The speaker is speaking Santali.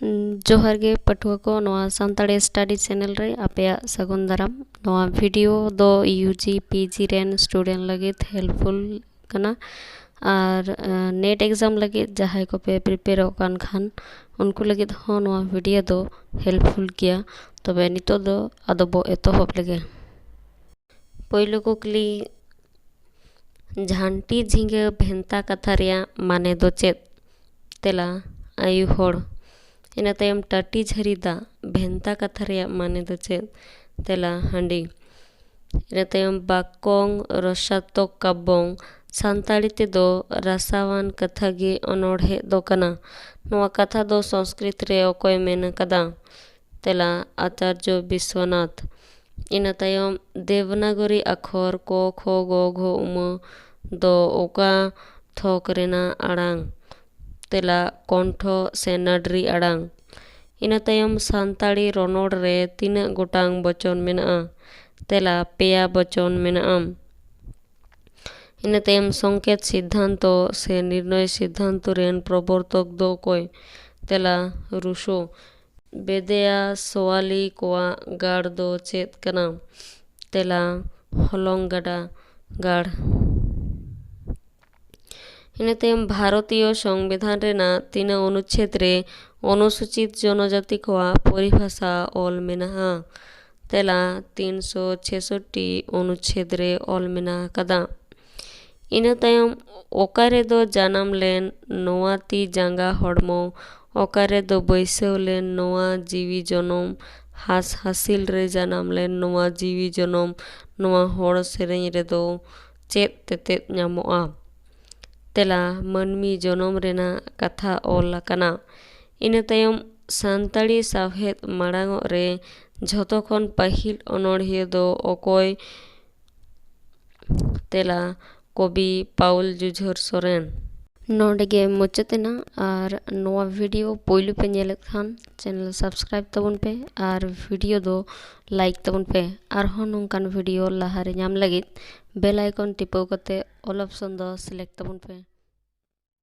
जोहार गे पठुआ को नवा सानताड़ी स्टडी चैनल रे आपया सगुन दाराम। नवा वीडियो दो यूजी पीजी रेन स्टूडेंट लगे हेल्पफुल कना और नेट एग्जाम लगे जहां को पे प्रिपेयर होकान खान उनको लगे हो नवा वीडियो दो हेल्पफुल किया। तबे नितो दो आदो बो एतोहब लगे पहिलो कुकली झांटी झिंगे भेंता कथा रिया माने दो चेत तेला आयु होड़ इना तायम टाटी झरीदा भेंता कथा रिया माने दो चेत तेला हांडी इना तायम बाकोंग रसातोक काबोंग सानताड़ी ते दो रसावान कथा गे अनोढ़े दो कना। नवा कथा दो संस्कृत रे ओकोय मेन कदा तेला आचार्य विश्वनाथ। इना तायम देवनागरी अक्षर को खो गो घो उम दो ओका थोक रेना आड़ांग तेला कंठो से नडरी आड़ांग। इना तायम सानताड़ी रोनोड़ रे तीना गोटांग बचन मेना तेला पेया बचन मेना। इना तायम संकेत सिद्धांतो से निर्णय सिद्धांतो रेन प्रवर्तक दो कोय तेला रुशो। बेदेया सोवाली कोआ गाड़ दो चेत कना तेला हलंगाडा गाड़। इना तायम भारतीय संविधान रेना तीना अनुच्छेद रे अनुसूचित जनजाति कोआ परिभाषा ऑल मेना तेला 366 अनुच्छेद रे ऑल मेना कदा। इना तायम ओकारे दो जानम लेन नोआ ती जांगा हड़मो ओकारे दो बैसव लेन नोआ जीवी जनम हास हासिल रे जानम लेन नोआ जीवी जनम नोआ होड़ सेरेñ रे दो चेत तेतेत ᱧᱟᱢᱚᱜᱼᱟ तेला मनमी जनम रेना कथा ऑल कना। इना तायम सानताड़ी सावहेद माड़ांग रे झोतो खन पाहिल अनोढ़िया दो ओकोय तेला कवि पाउल जुझार सोरेन। नोडेगे मुचातेना और नवा वीडियो पोइलु पे नेले खान चैनल सब्सक्राइब तबन पे और वीडियो दो लाइक तबन पे और हो नोंकान वीडियो लाहारे ᱧᱟᱢ लगित बेल आइकन टिपो कते ऑल ऑप्शन दो सिलेक्ट तबन पे।